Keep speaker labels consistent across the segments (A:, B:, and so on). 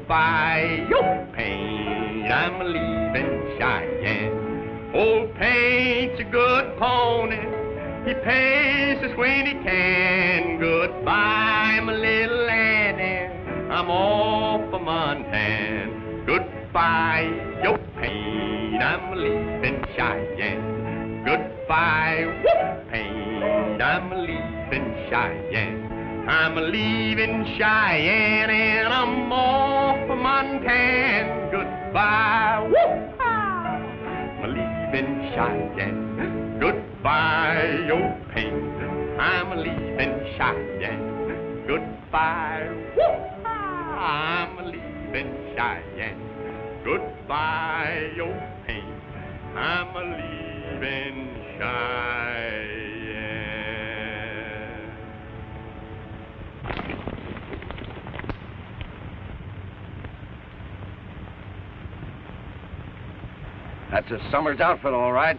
A: goodbye, yo, Paint, I'm leaving Cheyenne. Old Paint's a good pony, he paces when he can. Goodbye, my little Annie, I'm off for Montana. Goodbye, yo, Paint, I'm leaving Cheyenne. Goodbye, whoop, Paint, I'm leaving Cheyenne. I'm leaving Cheyenne and I'm off for Montana. Goodbye, whoop, I'm leaving Cheyenne. Goodbye, yo, Paint, I'm leaving Cheyenne. Goodbye, whoop, I'm leaving Cheyenne. Goodbye, yo, Paint, I'm leaving Cheyenne.
B: That's a summer's outfit, all right.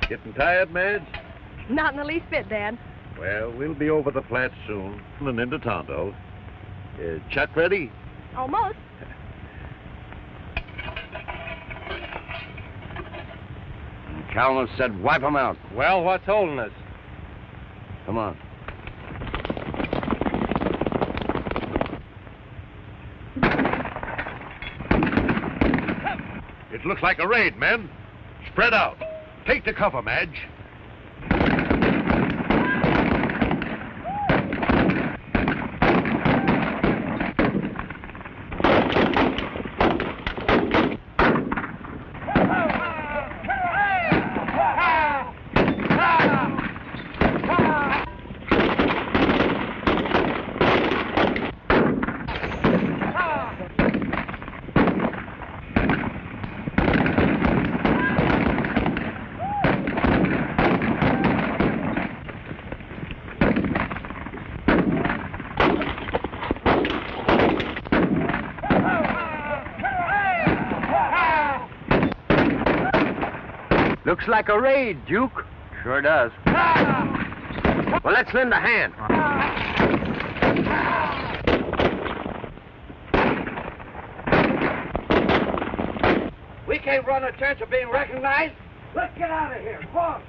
C: Getting tired, Madge?
D: Not in the least bit, Dad.
C: Well, we'll be over the flats soon and into Tonto. Chuck ready?
D: Almost.
B: Kalmus said wipe them out.
E: Well, what's holding us?
B: Come on.
C: It looks like a raid, men. Spread out. Take the cover, Madge.
B: Looks like a raid, Duke. Sure does. Well, let's lend a hand. We can't run a chance of being recognized. Let's get out of here. Come on.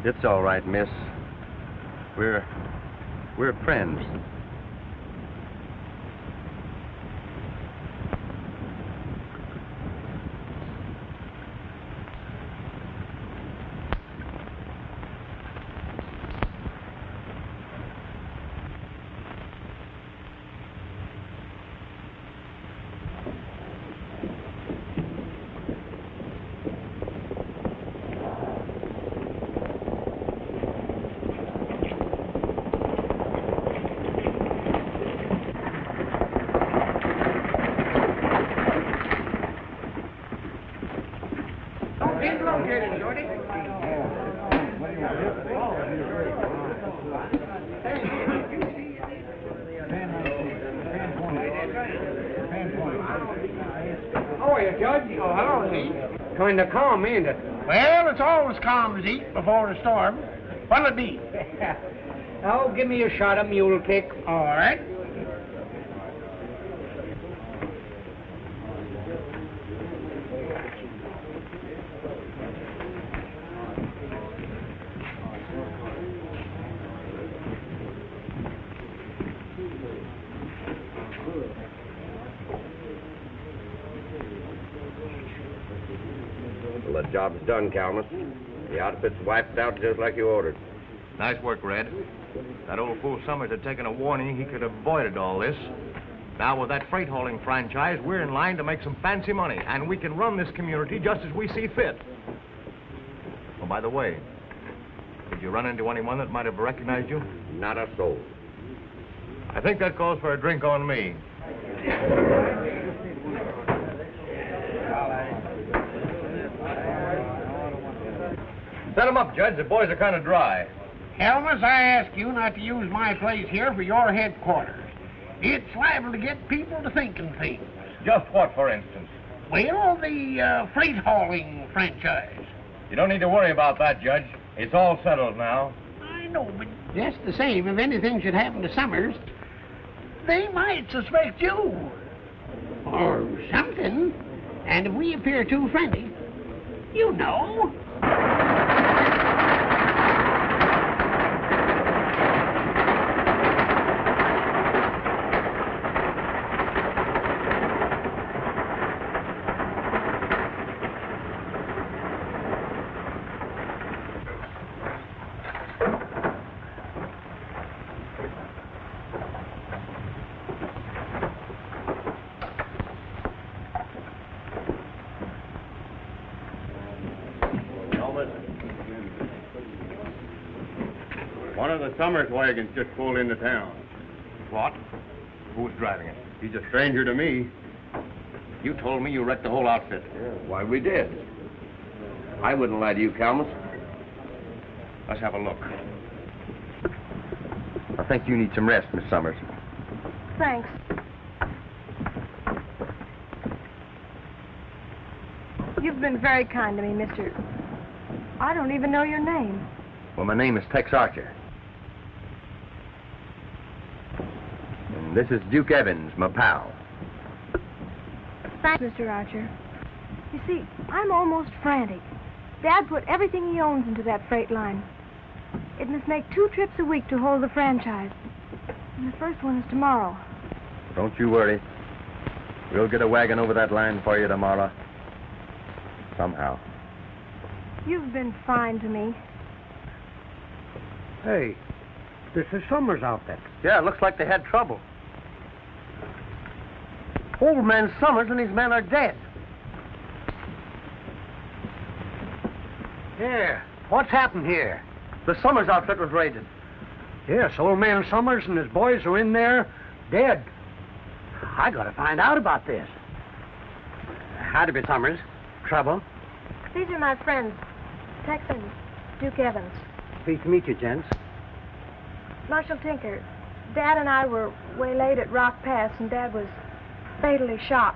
B: It's all right, miss. We're friends.
F: Kind of calm, ain't it?
G: Well, it's always calm as heat before a storm. What'll it be?
F: Oh, give me a shot of mule kick.
G: All right.
B: That job's done, Kalmus. The outfit's wiped out just like you ordered.
E: Nice work, Red. That old fool Summers had taken a warning. He could have avoided all this. Now, with that freight hauling franchise, we're in line to make some fancy money, and we can run this community just as we see fit. Oh, by the way, did you run into anyone that might have recognized you?
B: Not a soul.
E: I think that calls for a drink on me. Set 'em up, Judge. The boys are kind of dry.
G: Kalmus, I ask you not to use my place here for your headquarters. It's liable to get people to thinking things.
E: Just what, for instance?
G: Well, the freight hauling franchise.
E: You don't need to worry about that, Judge. It's all settled now.
G: I know, but just the same, if anything should happen to Summers, they might suspect you. Or something. And if we appear too friendly, you know.
A: One of the Summers wagons just pulled into town.
E: What? Who's driving it?
A: He's a stranger to me.
E: You told me you wrecked the whole outfit.
B: Why, we did. I wouldn't lie to you, Kalmus.
E: Let's have a look.
B: I think you need some rest, Miss Summers.
D: Thanks. You've been very kind to me, Mr. I don't even know your name.
B: Well, my name is Tex Archer. And this is Duke Evans, my pal.
D: Thanks, Mr. Archer. You see, I'm almost frantic. Dad put everything he owns into that freight line. It must make 2 trips a week to hold the franchise. And the first one is tomorrow.
B: Don't you worry. We'll get a wagon over that line for you tomorrow. Somehow.
D: You've been fine to me.
F: Hey, this is Summers' outfit.
B: Yeah, it looks like they had trouble. Old man Summers and his men are dead.
F: Yeah, what's happened here?
B: The Summers outfit was raided.
F: Yes, old man Summers and his boys are in there, dead. I gotta find out about this. Howdy, Miss Summers. Trouble?
D: These are my friends, Tex and Duke Evans.
F: Pleased to meet you, gents.
D: Marshal Tinker, Dad and I were waylaid at Rock Pass, and Dad was fatally shot.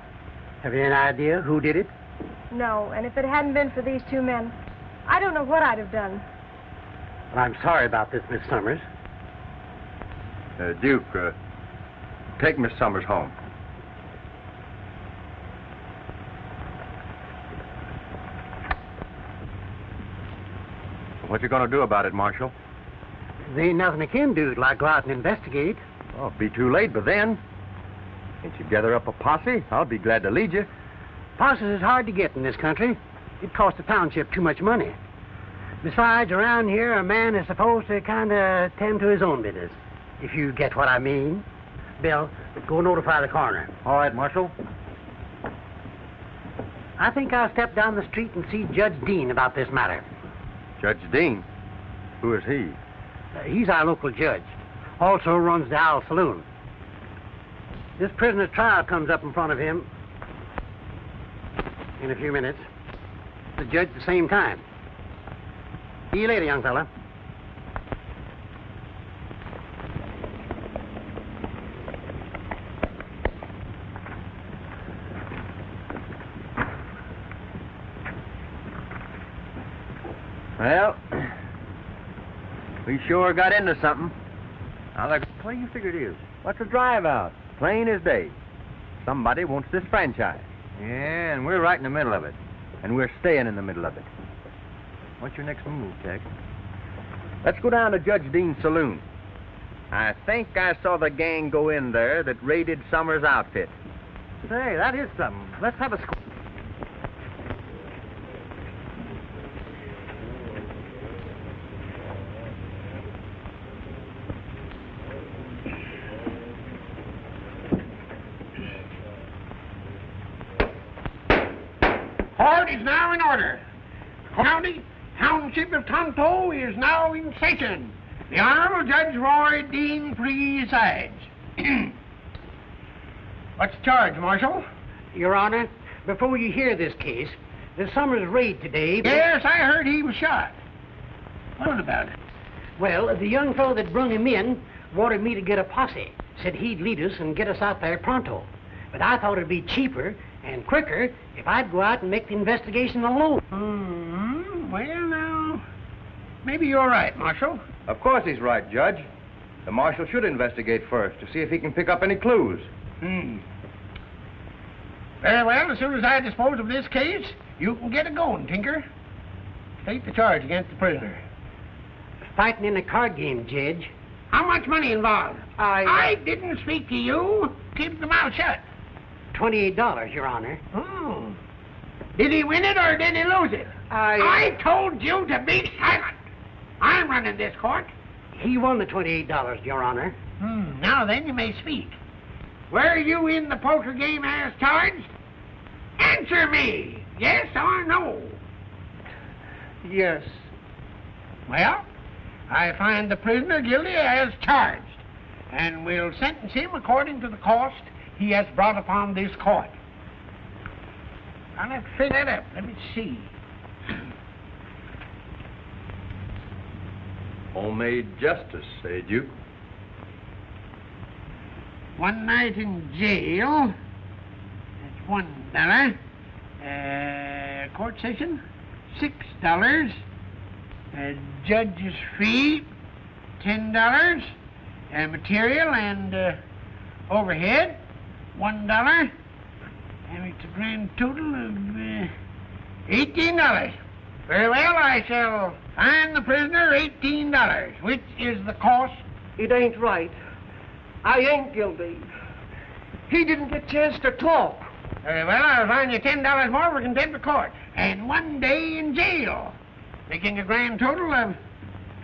F: Have you any idea who did it?
D: No, and if it hadn't been for these 2 men, I don't know what I'd have done.
F: Well, I'm sorry about this, Miss Summers.
B: Duke, take Miss Summers home. What you gonna do about it, Marshal?
F: There ain't nothing I can do till I go out and investigate.
B: Oh, it'll be too late by then. Can't you gather up a posse? I'll be glad to lead you.
F: Posses is hard to get in this country. It costs the township too much money. Besides, around here, a man is supposed to kind of tend to his own business, if you get what I mean. Bill, go notify the coroner.
B: All right, Marshal.
F: I think I'll step down the street and see Judge Dean about this matter.
B: Judge Dean? Who is he?
F: He's our local judge. Also runs the Owl Saloon. This prisoner's trial comes up in front of him in a few minutes. The judge at the same time. See you later, young fella.
B: Well, we sure got into something. Now, what do you figure it is? What's a drive out? Plain as day. Somebody wants this franchise. Yeah, and we're right in the middle of it. And we're staying in the middle of it. What's your next move, Tex? Let's go down to Judge Dean's saloon. I think I saw the gang go in there that raided Summers' outfit. Say, that is something. Let's have a
G: Court is now in order. County Township of Tonto is now in session. The Honorable Judge Roy Dean presides. What's the charge, Marshal?
F: Your Honor, before you hear this case, the Summers raid today...
G: Yes, I heard he was shot. What about it?
F: Well, the young fellow that brung him in wanted me to get a posse. Said he'd lead us and get us out there pronto. But I thought it'd be cheaper and quicker if I'd go out and make the investigation alone.
G: Well, now, maybe you're right, Marshal.
E: Of course he's right, Judge. The marshal should investigate first to see if he can pick up any clues.
G: Very well, as soon as I dispose of this case, you can get it going, Tinker. State the charge against the prisoner.
F: Fighting in a card game, Judge.
G: How much money involved? I didn't speak to you. Keep the mouth shut.
F: $28, Your Honor.
G: Oh. Did he win it or did he lose it? I told you to be silent. I'm running this court.
F: He won the $28, Your Honor.
G: Now then, you may speak. Were you in the poker game as charged? Answer me, yes or no?
F: Yes.
G: Well, I find the prisoner guilty as charged, and will sentence him according to the cost he has brought upon this court. I'll have to fill that up. Let me see.
E: Homemade justice, eh, Duke?
G: 1 night in jail. That's $1. Court session, $6. Judge's fee, $10. Material and overhead, $1. And it's a grand total of $18. Very well, I shall fine the prisoner $18, which is the cost.
F: It ain't right. I ain't guilty. He didn't get a chance to talk.
G: Very well, I'll fine you $10 more for contempt of court and 1 day in jail, making a grand total of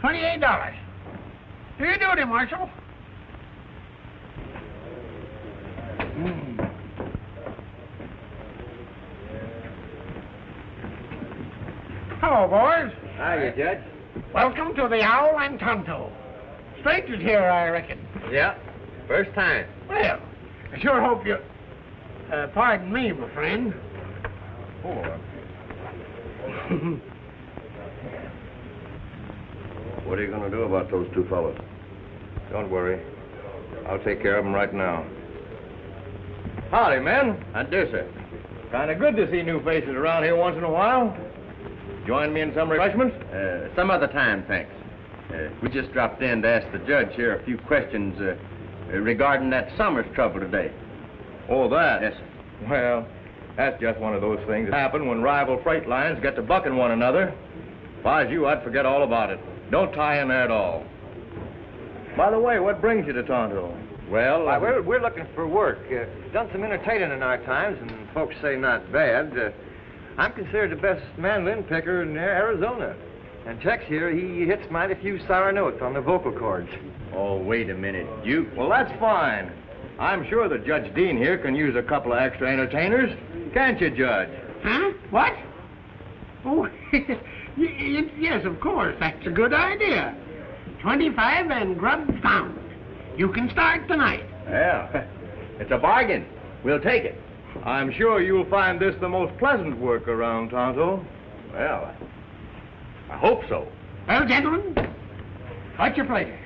G: $28. Do you duty, Marshal? Hello, boys.
B: Hiya, Judge.
G: Welcome to the Owl and Tonto. Strangers here, I reckon.
B: Yeah, first time.
G: Well, I sure hope you... pardon me, my friend.
C: What are you going to do about those two fellows?
E: Don't worry. I'll take care of them right now. Howdy, men.
B: I do, sir.
E: Kind of good to see new faces around here once in a while. Join me in some refreshments?
B: Some other time, thanks. We just dropped in to ask the judge here a few questions regarding that Summers trouble today.
E: Oh, that?
B: Yes, sir.
E: Well, that's just one of those things that happen when rival freight lines get to bucking one another. If I was you, I'd forget all about it. Don't tie in there at all. By the way, what brings you to Tonto?
B: Well, we're looking for work. Done some entertaining in our times, and folks say not bad. I'm considered the best mandolin picker in Arizona. And Tex here, he hits mighty few sour notes on the vocal cords.
E: Oh, wait a minute, Duke. Well, that's fine. I'm sure that Judge Dean here can use a couple of extra entertainers. Can't you, Judge?
G: Huh? What? Oh, yes, of course. That's a good idea. 25 and grub found. You can start tonight.
E: Yeah, it's a bargain. We'll take it. I'm sure you'll find this the most pleasant work around Tonto. Well, I hope so.
G: Well, gentlemen, what's your pleasure?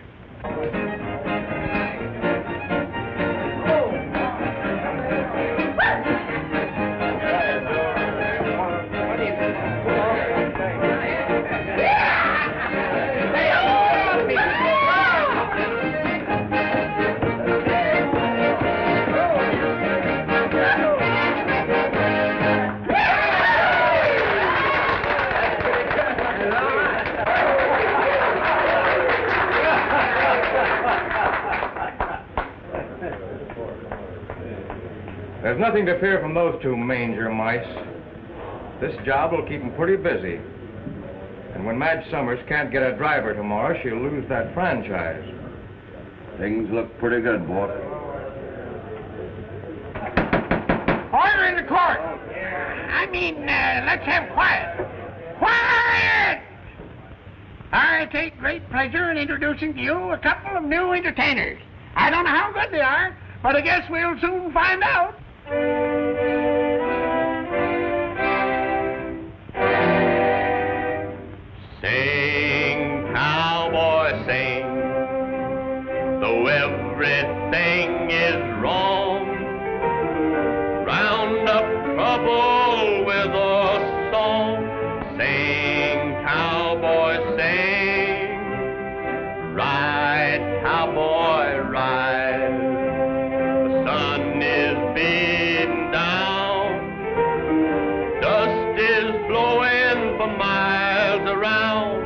E: There's nothing to fear from those two manger mice. This job will keep them pretty busy. And when Madge Summers can't get a driver tomorrow, she'll lose that franchise.
C: Things look pretty good, boy.
G: Order in the court. let's have quiet. Quiet! I take great pleasure in introducing to you a couple of new entertainers. I don't know how good they are, but I guess we'll soon find out.
A: Sing, cowboy, sing, though everything is wrong. Round up trouble with a song. Sing, cowboy, sing. Ride, cowboy, ride. The sun is beating down. Dust is blowing for miles around.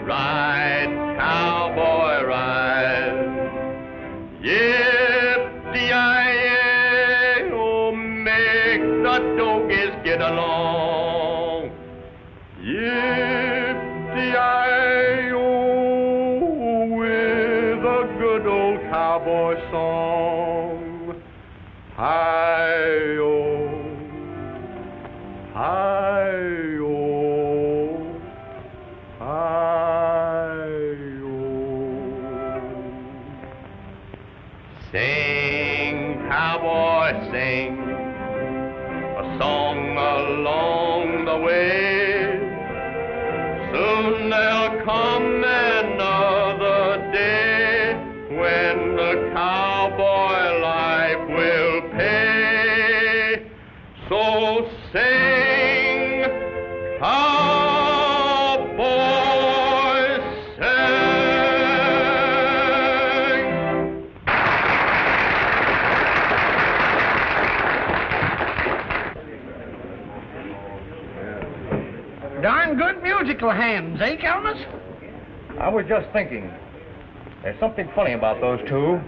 A: Ride, cowboy, ride. Yip-de-I-yi, oh, make the dogies get along. Yip-de-I-yi, oh, with a good old cowboy song. Hi-yo, hi-yo, hi-yo. Sing, cowboy, sing a song along the way. Soon there'll come another day when the cowboy life will pay. So sing, cowboy, sing.
G: Darn good musical hands, eh, Kalmus?
E: I was just thinking, there's something funny about those two.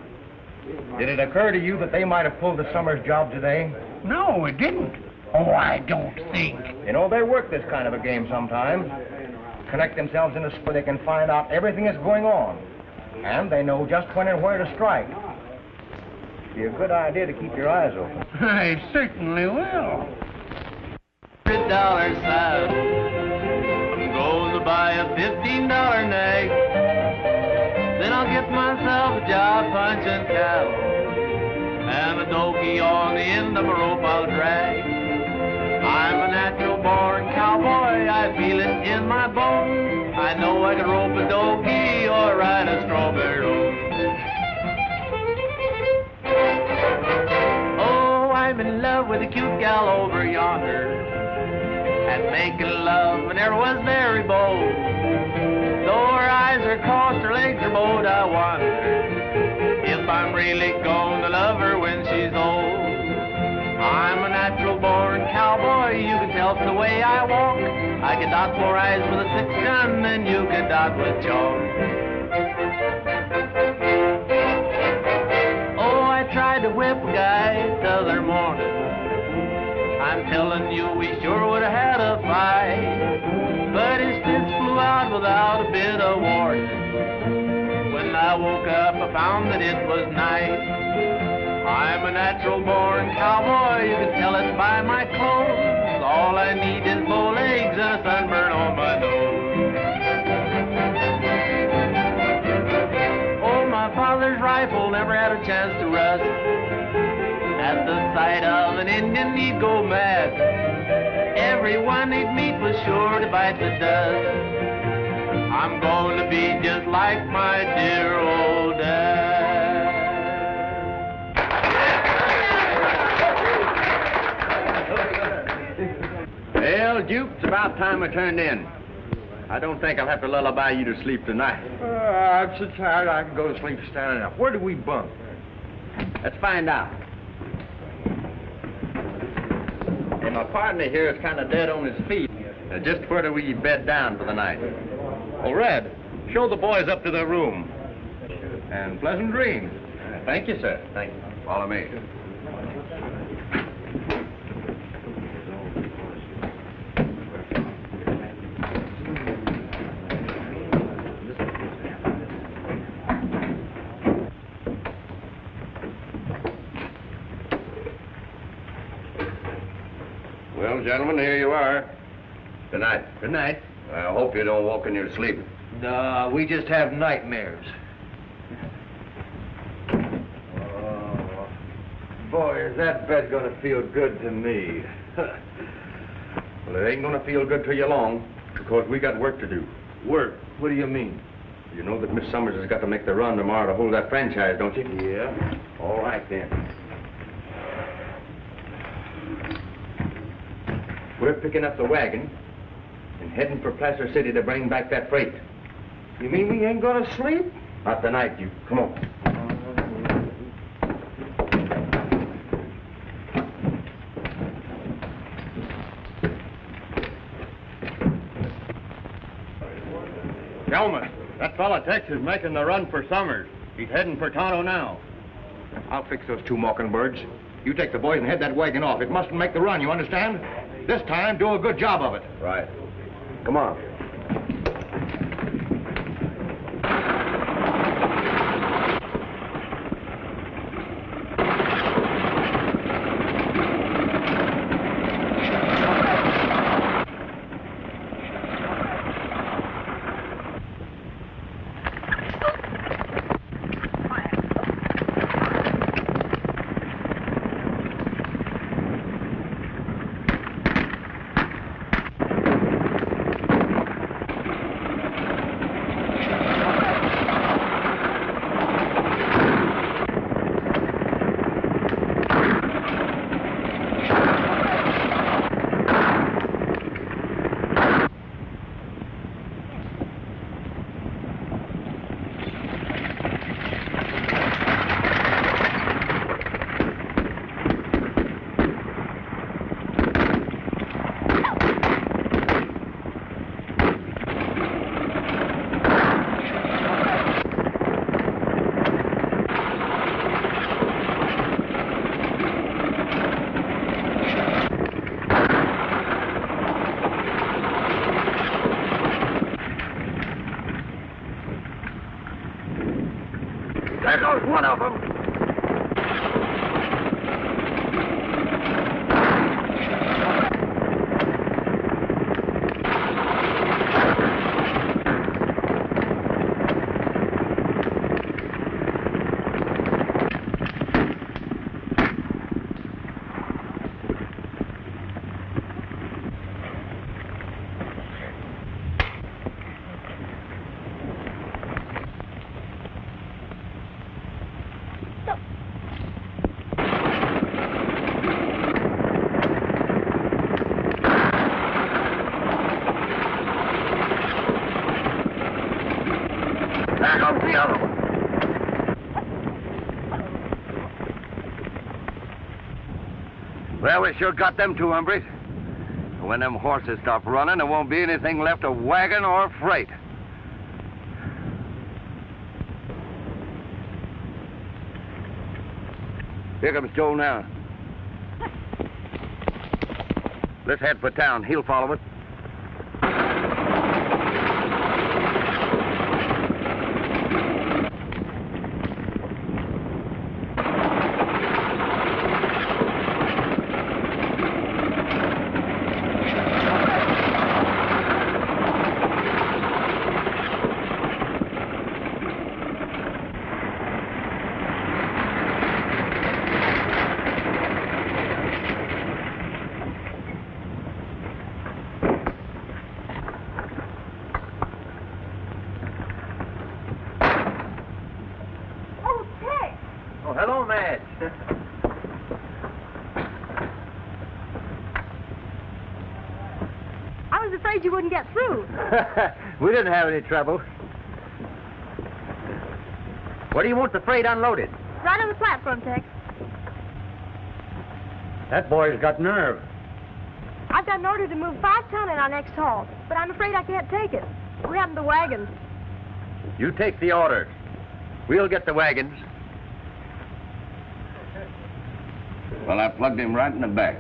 E: Did it occur to you that they might have pulled the summer's job today?
G: No, it didn't. Oh, I don't think.
E: You know, they work this kind of a game sometimes. Connect themselves in a where they can find out everything that's going on. And they know just when and where to strike. Be a good idea to keep your eyes open.
G: I certainly will.
A: $100 saddle. I'm going to buy a $15 nag. Then I'll get myself a job punching cattle. And a donkey on the end of a rope I'll drag. I'm a natural born cowboy, I feel it in my bones. I know I can rope a donkey or ride a strawberry road. Oh, I'm in love with a cute gal over yonder. And making love and never was very bold. Though her eyes are crossed, her legs are bowed, I wonder if I'm really going to love her when she's old. I'm a natural born cowboy, you can tell from the way I walk. I can dot 4 eyes with a 6-gun, and you can dot with chalk. Oh, I tried to whip a guy the other morning. I'm telling you, we sure would have had a fight. But his fist flew out without a bit of warning. When I woke up, I found that it was night. I'm a natural born cowboy, you can tell it by my clothes. All I need is bow legs and a sunburn on my nose. Oh, my father's rifle never had a chance to rust. At the sight of an Indian, he'd go mad. Everyone he'd meet was sure to bite the dust. I'm going to be just like my dear old dad.
B: Well, Duke, it's about time I turned in. I don't think I'll have to lullaby you to sleep tonight.
E: I'm so tired I can go to sleep standing up. Where do we bunk?
B: Let's find out. Hey, my partner here is kind of dead on his feet. Just where do we bed down for the night?
E: Well, Red, show the boys up to their room. And pleasant dreams.
B: Thank you, sir. Thank you. Follow me.
E: Well, gentlemen, here you are.
B: Good night.
H: Good night.
E: I hope you don't walk in your sleep.
H: No, we just have nightmares.
B: Oh, boy, is that bed going to feel good to me.
E: Well, it ain't gonna feel good to you long, because we got work to do.
B: Work? What do you mean?
E: You know that Miss Summers has got to make the run tomorrow to hold that franchise, don't you?
B: Yeah.
E: All right, then. We're picking up the wagon and heading for Placer City to bring back that freight.
B: You mean we ain't going to sleep?
E: Not tonight, you. Come on.
B: Kalmus, that fella Tex is making the run for Summers. He's heading for Tonto now.
E: I'll fix those two mockingbirds. You take the boys and head that wagon off. It mustn't make the run, you understand? This time, do a good job of it.
B: Right. Come on.
C: There goes one of them. There goes the other one. Well, we sure got them two hombres. When them horses stop running, there won't be anything left of wagon or freight. Here comes Joe now. Let's head for town. He'll follow us. Oh, hello, Madge.
D: I was afraid you wouldn't get through.
B: We didn't have any trouble. Where do you want the freight unloaded?
D: Right on the platform, Tex.
B: That boy's got nerve.
D: I've got an order to move 5 ton in our next haul, but I'm afraid I can't take it. We haven't the wagons.
B: You take the order. We'll get the wagons.
C: Well, I plugged him right in the back.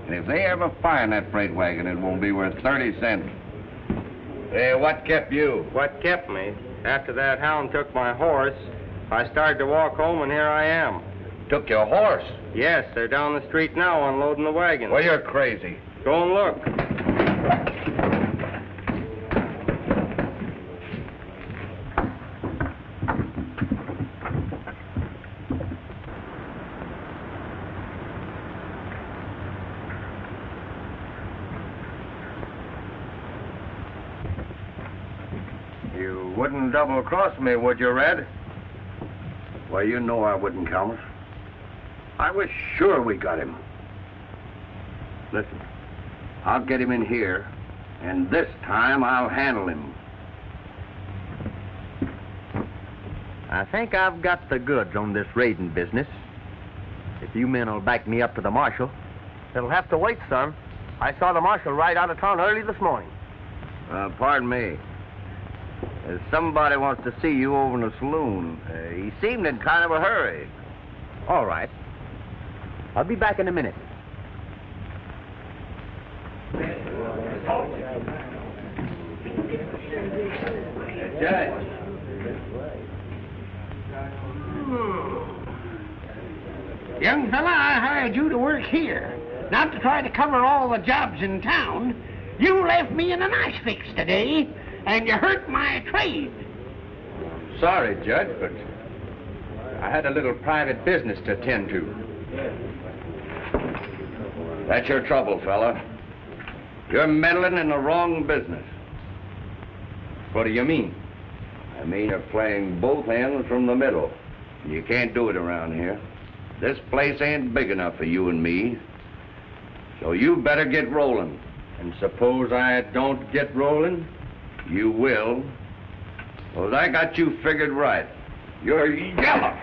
C: And if they ever find that freight wagon, it won't be worth 30 cents.
B: Hey, what kept you? What kept me? After that hound took my horse, I started to walk home, and here I am.
C: Took your horse?
B: Yes, they're down the street now unloading the wagon.
C: Well, you're crazy.
B: Go and look.
C: You wouldn't double-cross me, would you, Red?
I: Well, you know I wouldn't, Kalmus. I was sure we got him. Listen, I'll get him in here, and this time I'll handle him.
B: I think I've got the goods on this raiding business. If you men will back me up to the marshal.
F: It'll have to wait, son. I saw the marshal ride out of town early this morning.
C: Pardon me. Somebody wants to see you over in the saloon. He seemed in kind of a hurry.
B: All right. I'll be back in a minute.
C: Judge.
G: Young fella, I hired you to work here, not to try to cover all the jobs in town. You left me in a nice fix today, and you hurt my trade.
B: Sorry, Judge, but I had a little private business to attend to.
C: That's your trouble, fella. You're meddling in the wrong business.
B: What do you mean?
C: I mean you're playing both ends from the middle. You can't do it around here. This place ain't big enough for you and me. So you better get rolling.
B: And suppose I don't get rolling?
C: You will. Well, I got you figured right. You're yellow.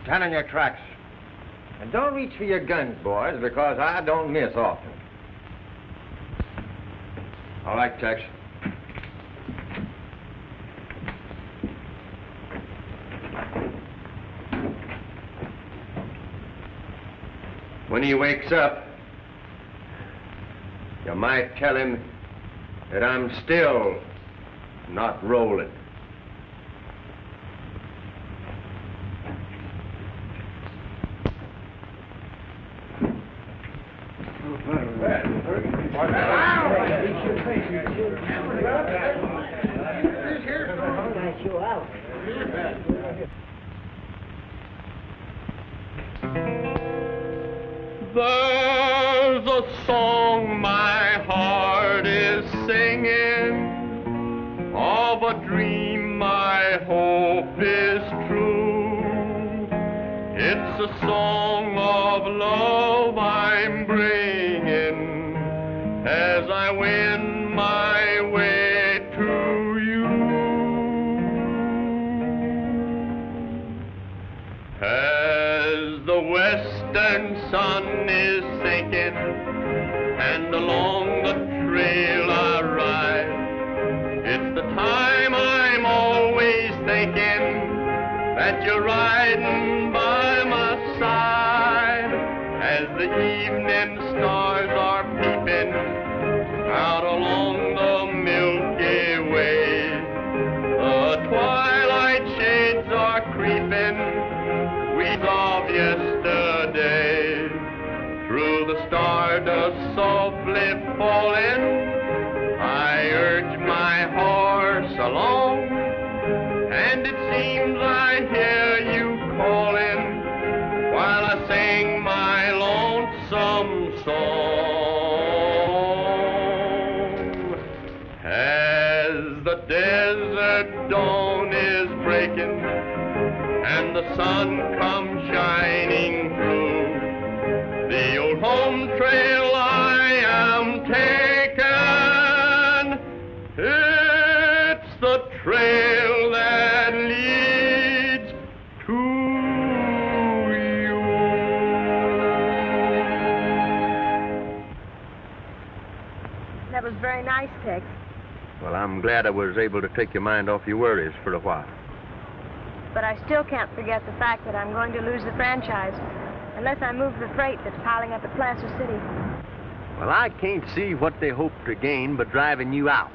B: Stand on your tracks. And don't reach for your guns, boys, because I don't miss often. All right, Tex. When he wakes up, you might tell him that I'm still not rolling.
A: There's a song my heart is singing, of a dream my hope is true. It's a song of love I'm bringing as I win my way to you. As the west eastern sun is sinking, and along the trail I ride. It's the time I'm always thinking that you're riding by my side, as the evening stars are peeping out along the Milky Way. The twilight shades are creeping, weeds of yesterday. Through the stardust softly falling, I urge my horse along, and it seems I hear you calling while I sing my lonesome song. As the desert dawn is breaking and the sun comes shining through, the old home trail I am taking, it's the trail that leads to you.
D: That was very nice, Tex.
B: Well, I'm glad I was able to take your mind off your worries for a while.
D: But I still can't forget the fact that I'm going to lose the franchise unless I move the freight that's piling up at Placer City.
B: Well, I can't see what they hope to gain but driving you out.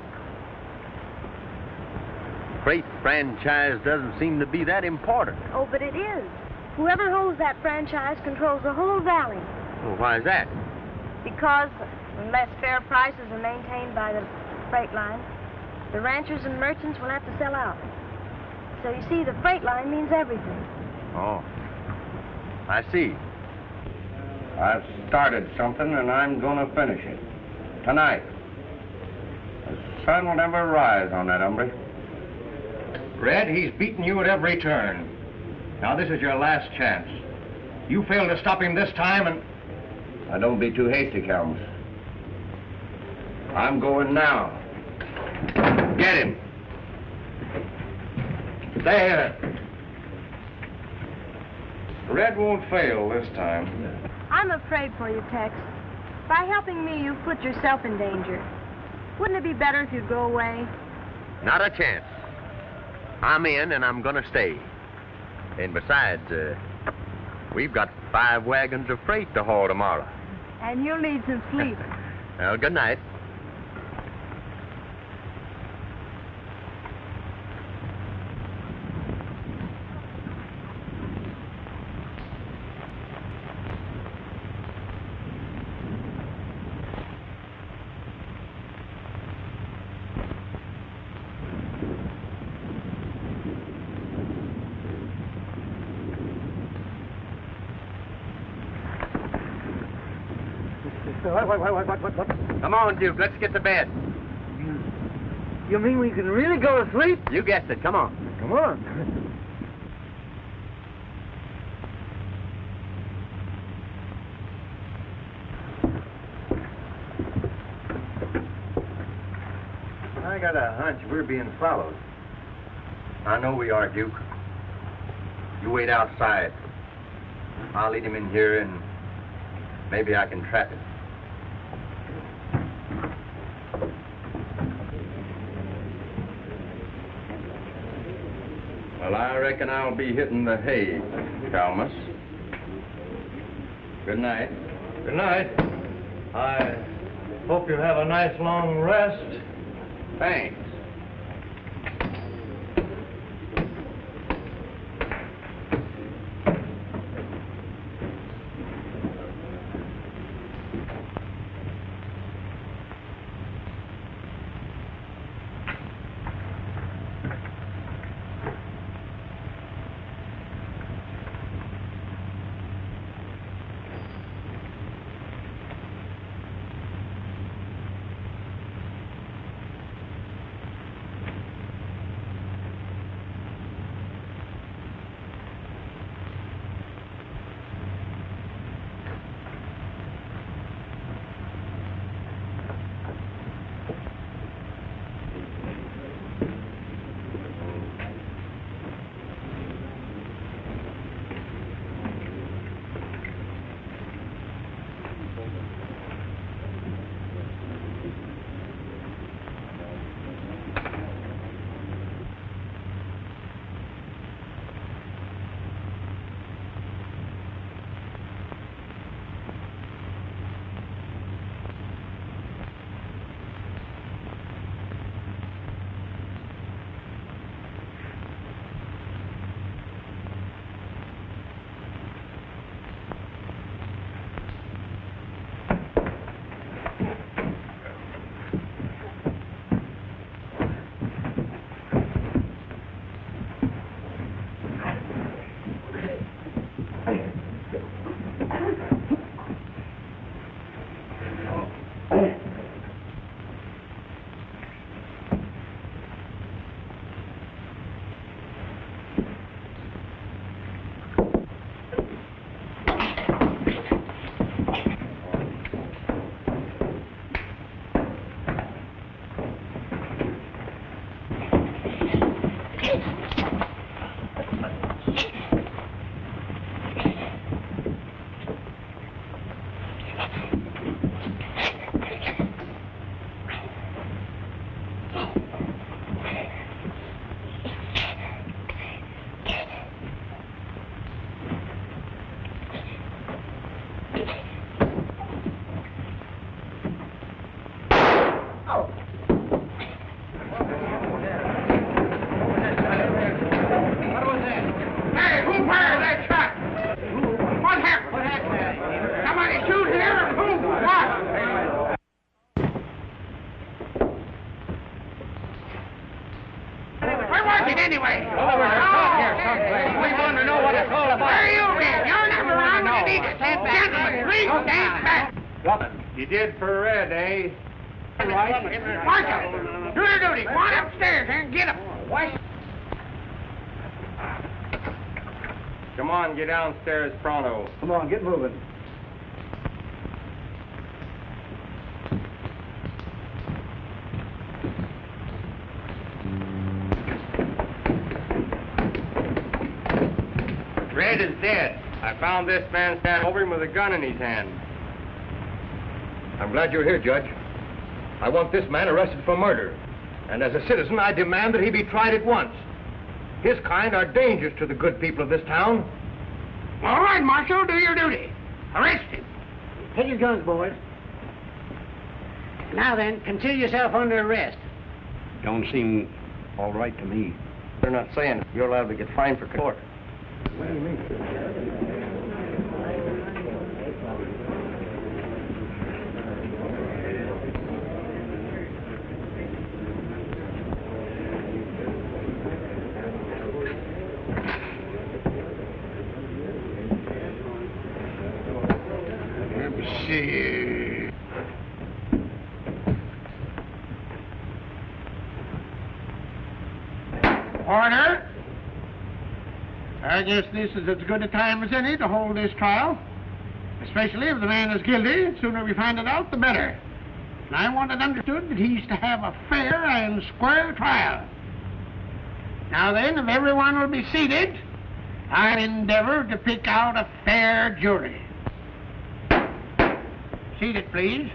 B: Freight franchise doesn't seem to be that important.
D: Oh, but it is. Whoever holds that franchise controls the whole valley.
B: Well, why is that?
D: Because unless fair prices are maintained by the freight line, the ranchers and merchants will have to sell out. So you see, the freight line means everything.
B: Oh, I see.
I: I've started something, and I'm going to finish it. Tonight. The sun will never rise on that hombre.
E: Red, he's beaten you at every turn. Now, this is your last chance. You fail to stop him this time, and...
I: Now, don't be too hasty, Kalmus. I'm going now. Get him.
E: There. Red won't fail this time.
D: I'm afraid for you, Tex. By helping me, you've put yourself in danger. Wouldn't it be better if you'd go away?
B: Not a chance. I'm in, and I'm going to stay. And besides, we've got 5 wagons of freight to haul tomorrow.
D: And you'll need some sleep.
B: Well, good night.
F: What?
B: Come on, Duke. Let's get to bed.
F: You mean we can really go to sleep?
B: You guessed it. Come on.
F: Come on.
B: I got a hunch we're being followed. I know we are, Duke. You wait outside. I'll lead him in here, and maybe I can trap him. Well, I reckon I'll be hitting the hay, Kalmus. Good night.
E: Good night. I hope you have a nice long rest.
B: Thanks.
G: boy.
B: Over here someplace. We want to know what it's all about.
G: Where you been? You're never around when you need to stand back. Gentlemen, please stand back.
B: Nothing. You did for Red, eh?
G: Marshal, do your duty. Go on upstairs and get him.
B: Come on, get downstairs pronto.
J: Come on, get moving.
B: Red is dead. I found this man standing over him with a gun in his hand.
E: I'm glad you're here, Judge. I want this man arrested for murder. And as a citizen, I demand that he be tried at once. His kind are dangerous to the good people of this town.
G: All right, Marshal, do your duty. Arrest him.
F: Take your guns, boys. Now then, consider yourself under arrest.
J: Don't seem all right to me.
B: They're not saying you're allowed to get fined for court.
J: What do you mean?
G: Order. I guess this is as good a time as any to hold this trial. Especially if the man is guilty. The sooner we find it out, the better. And I want it understood that he's to have a fair and square trial. Now then, if everyone will be seated, I'll endeavor to pick out a fair jury. Seated, please.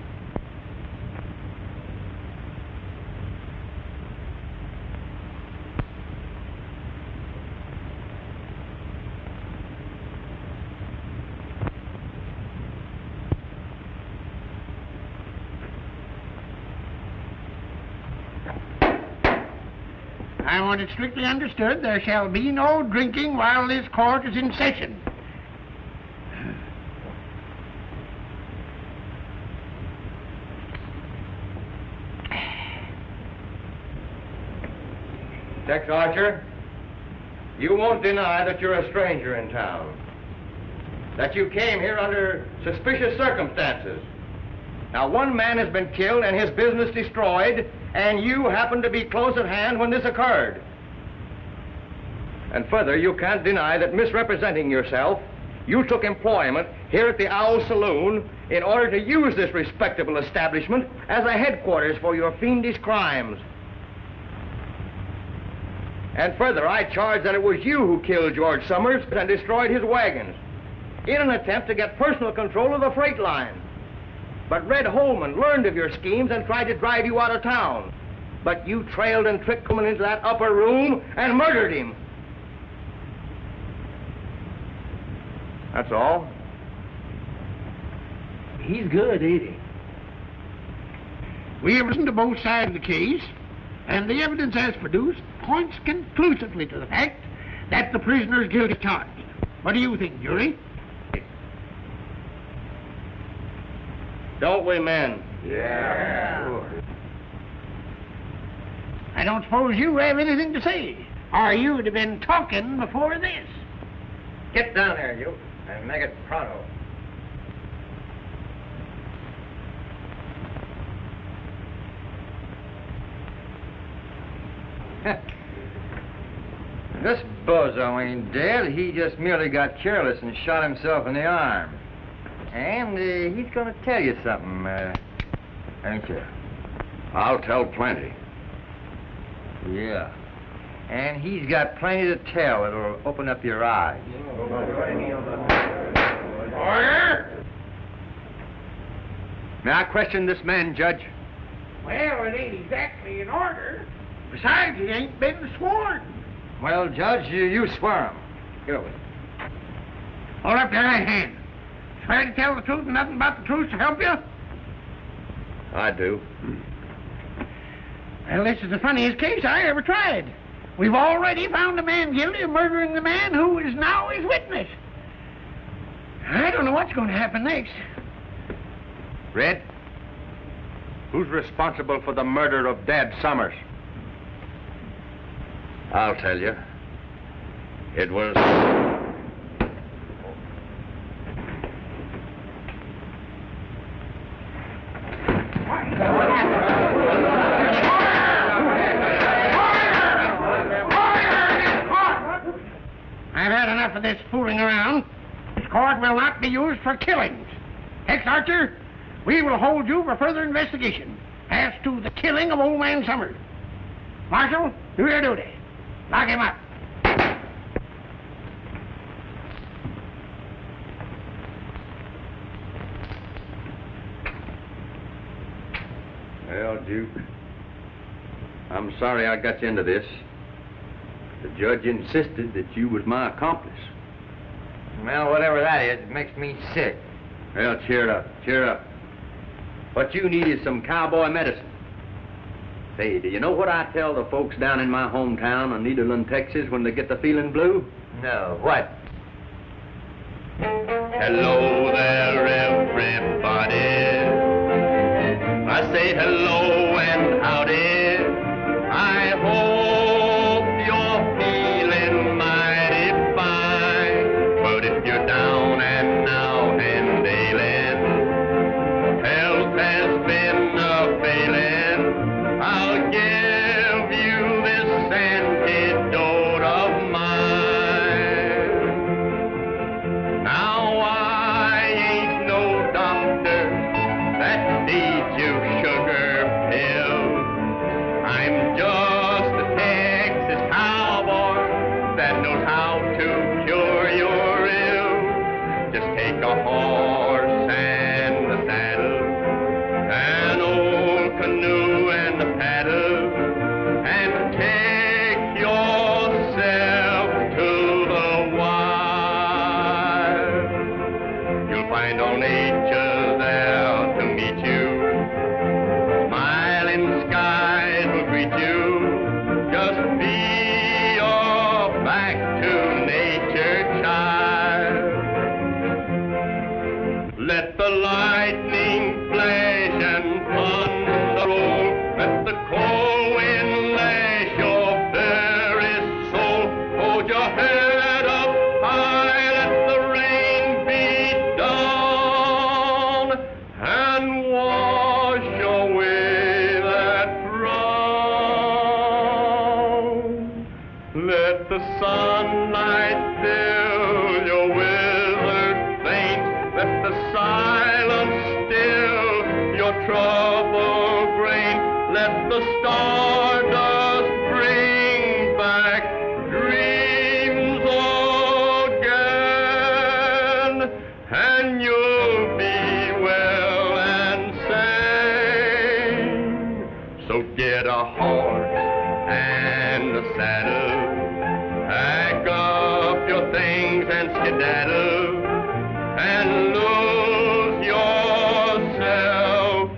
G: I want it strictly understood there shall be no drinking while this court is in session.
E: Tex Archer, you won't deny that you're a stranger in town. That you came here under suspicious circumstances. Now, one man has been killed and his business destroyed, and you happened to be close at hand when this occurred. And further, you can't deny that misrepresenting yourself, you took employment here at the Owl Saloon in order to use this respectable establishment as a headquarters for your fiendish crimes. And further, I charge that it was you who killed George Summers and destroyed his wagons in an attempt to get personal control of the freight line. But Red Holman learned of your schemes and tried to drive you out of town. But you trailed and tricked him into that upper room and murdered him. That's all.
F: He's good, ain't he?
G: We have listened to both sides of the case, and the evidence as produced points conclusively to the fact that the prisoner is guilty charged. What do you think, jury?
E: Don't we, men?
G: Yeah. Sure. I don't suppose you have anything to say, or you'd have been talking before this.
B: Get down there, you, and make it pronto. This bozo ain't dead. He just merely got careless and shot himself in the arm. And he's going to tell you something, ain't you?
C: I'll tell plenty.
B: Yeah. And he's got plenty to tell that'll open up your eyes.
G: Order!
B: May I question this man, Judge?
G: Well, it ain't exactly in order. Besides, he ain't been sworn.
B: Well, Judge, you swear him. Here we.
G: Hold up your right hand. Swear to tell the truth and nothing but the truth to help you?
E: I do.
G: Well, this is the funniest case I ever tried. We've already found a man guilty of murdering the man who is now his witness. I don't know what's going to happen next.
E: Red, who's responsible for the murder of Dad Summers?
C: I'll tell you. It was...
G: I've had enough of this fooling around. This court will not be used for killings. Tex Archer, we will hold you for further investigation as to the killing of old man Summers. Marshal, do your duty. Lock him up.
B: Well, Duke, I'm sorry I got you into this. The judge insisted that you was my accomplice.
H: Well, whatever that is, it makes me sick.
B: Well, cheer up, cheer up. What you need is some cowboy medicine. Say, do you know what I tell the folks down in my hometown of Nederland, Texas, when they get the feeling blue?
H: No, what?
A: Hello there, everybody. I say hello and howdy. I hope you're feeling mighty fine. But if you're down and out and ailing, health has been a failing, I'll give you this antidote of mine. Now I ain't no doctor that needs you sugar pill. I'm just a Texas cowboy that knows how to cure your ill. Just take a horse and a saddle, an old canoe and a paddle, and take yourself to the wild. You'll find all nature there to meet you. Smiling skies will greet you. Just be your back to nature, child. Let the lightning flash and thunder roll. Let the cold wind lash your very soul. Hold your head up high, let the rain beat down and wash away that frown. Let the sunlight fill your withered veins. Let the silence still your troubled brain. Let the stardust bring back dreams again, and you'll be well and sane. So get a horse and a saddle, pack up your things and skedaddle, and lose yourself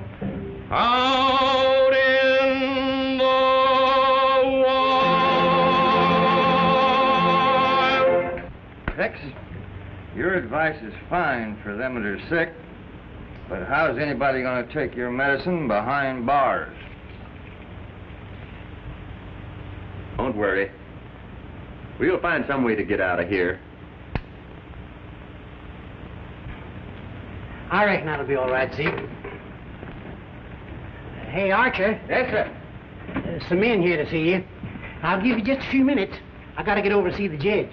A: out in the wild.
B: Tex, your advice is fine for them that are sick, but how's anybody going to take your medicine behind bars? Don't worry. We'll find some way to get out of here.
F: I reckon that'll be all right, Zeke. Hey, Archer.
B: Yes, sir.
F: Some men here to see you. I'll give you just a few minutes. I gotta get over and see the judge.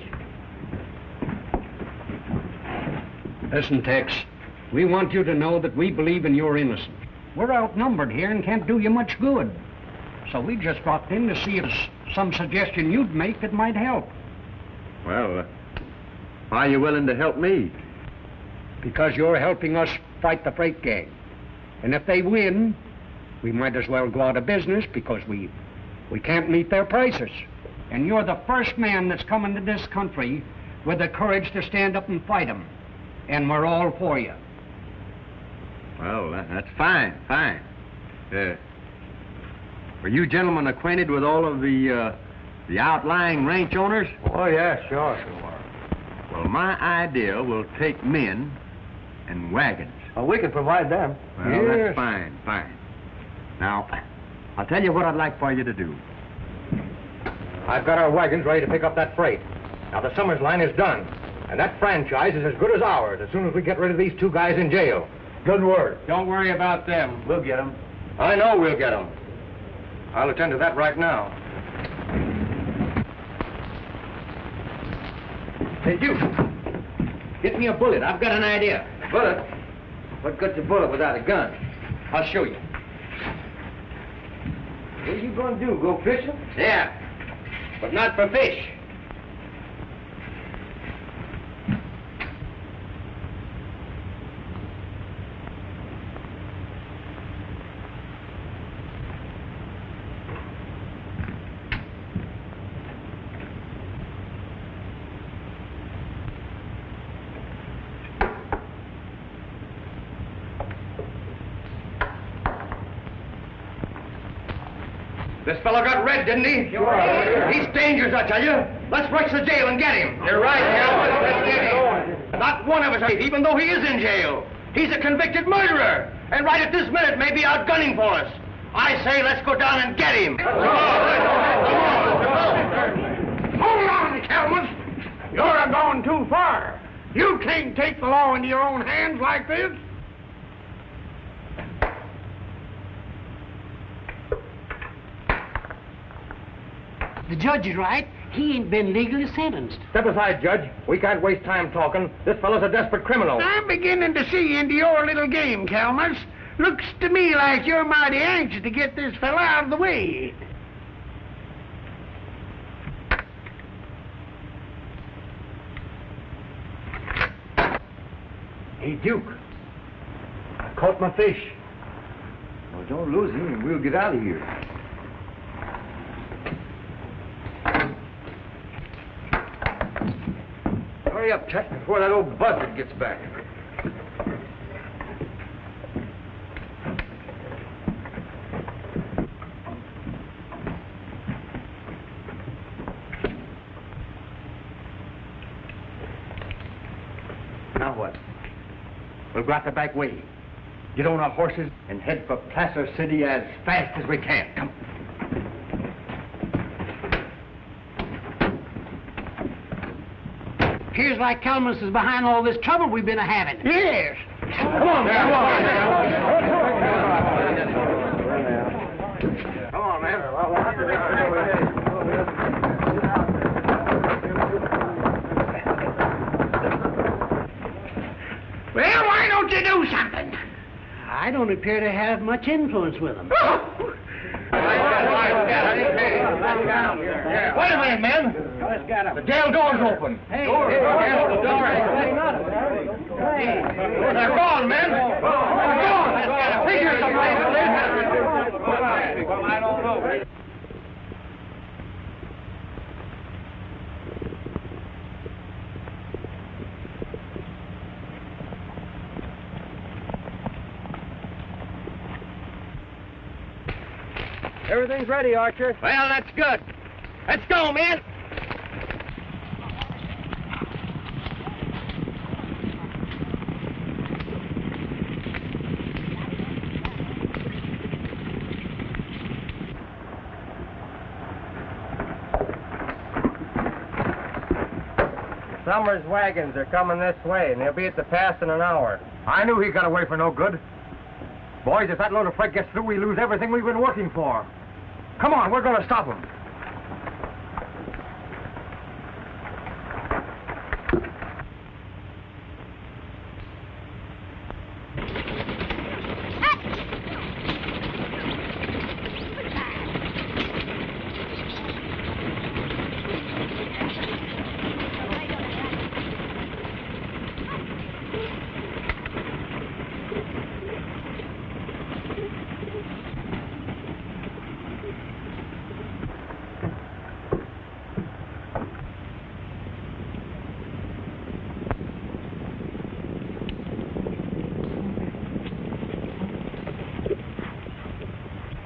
J: Listen, Tex, we want you to know that we believe in your innocence. We're outnumbered here and can't do you much good. So we just dropped in to see if some suggestion you'd make that might help.
B: Well, why are you willing to help me?
J: Because you're helping us fight the freight gang. And if they win, we might as well go out of business because we can't meet their prices. And you're the first man that's come into this country with the courage to stand up and fight them. And we're all for you.
B: Well, that's fine, fine. Are you gentlemen acquainted with all of the outlying ranch owners?
H: Oh, yeah, sure.
B: Well, my idea will take men and wagons.
H: Well, we can provide them.
B: Well, that's fine, fine. Now, I'll tell you what I'd like for you to do.
E: I've got our wagons ready to pick up that freight. Now, the Summers line is done, and that franchise is as good as ours as soon as we get rid of these two guys in jail. Good word.
B: Don't worry about them. We'll get them.
E: I know we'll get them. I'll attend to that right now.
B: Hey, Duke, get me a bullet. I've got an idea.
E: Bullet? What good's a bullet without a gun? I'll show you.
B: What are you going to do, go fishing?
E: Yeah, but not for fish. This fellow got red, didn't he? Sure. He's dangerous, I tell you. Let's rush the jail and get him. You're right, Kalmus. Let's get him. Not one of us, even though he is in jail. He's a convicted murderer. And right at this minute may be out gunning for us. I say let's go down and get him.
G: Hold on, Kalmus. You're going too far. You can't take the law into your own hands like this.
F: The judge is right. He ain't been legally sentenced.
E: Step aside, Judge. We can't waste time talking. This fellow's a desperate criminal.
G: I'm beginning to see into your little game, Kalmus. Looks to me like you're mighty anxious to get this fella out of the way.
E: Hey, Duke. I caught my fish.
B: Well, don't lose him and we'll get out of here.
E: Hurry up, Tex, before that old buzzard gets back. Now what? We'll go out the back way, get on our horses, and head for Placer City as fast as we can. Come.
F: Appears like Kalmus is behind all this trouble we've been having.
G: Yes.
E: Come on, man. Come on, man.
G: Well, why don't you do something?
F: I don't appear to have much influence with him.
E: Wait a minute, men. The jail door's open.
F: Hey,
E: They're gone, men. They're gone. Figure something. I don't know.
B: Everything's ready, Archer.
E: Well, that's good. Let's go, men.
B: Summers' wagons are coming this way, and they'll be at the pass in an hour.
E: I knew he got away for no good. Boys, if that load of freight gets through, we lose everything we've been working for. Come on, we're going to stop him.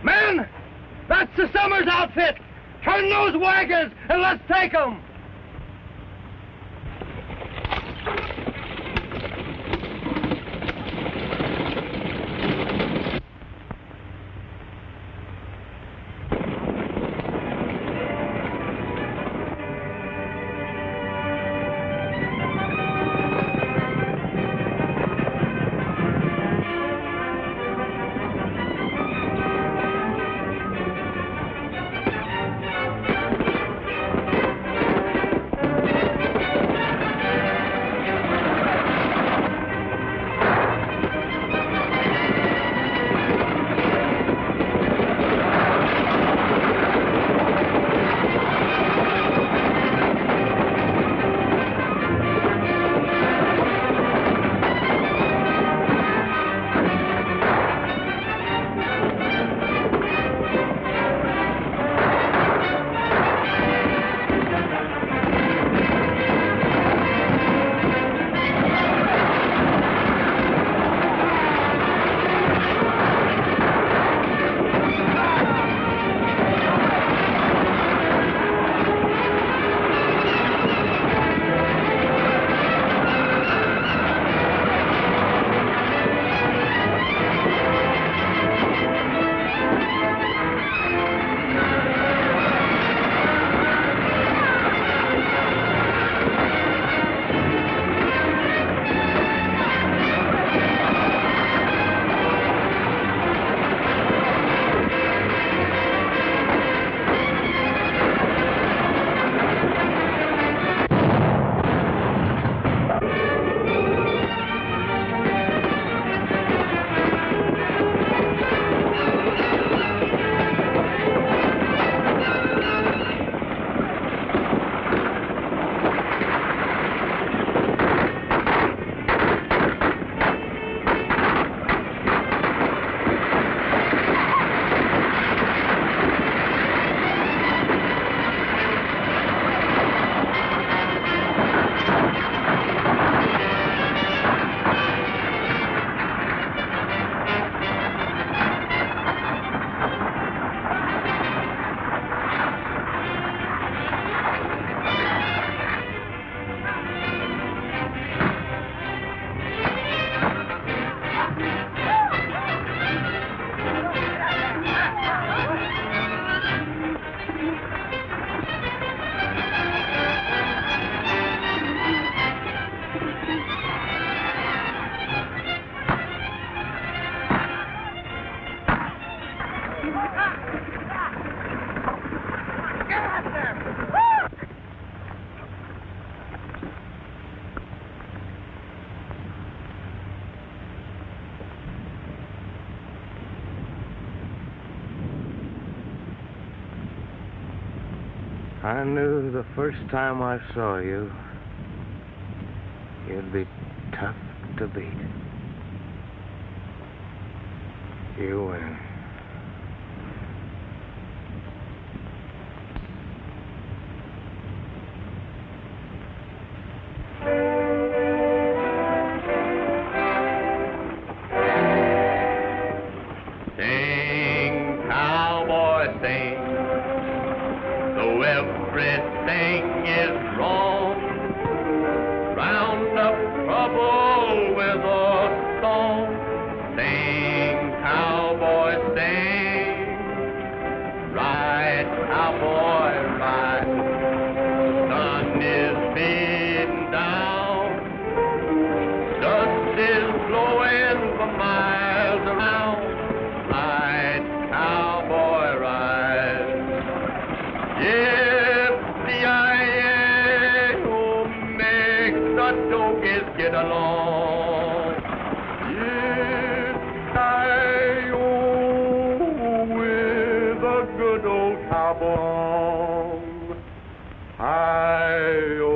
E: Men, that's the Summers outfit. Turn those wagons and let's take them. I knew the first time I saw you, you'd be tough to beat. You win.
A: Sing, cowboy, sing, though everything is wrong. Round up trouble with a song. Sing, cowboy, sing, ride, cowboy, ride. The sun is beating down, dust is blowing for miles around. Ride, cowboy, ride. Yippee-yi-yi, oh, make the dogies get along. Yippee-yi-yi, with a good old cowboy. Hi-yo.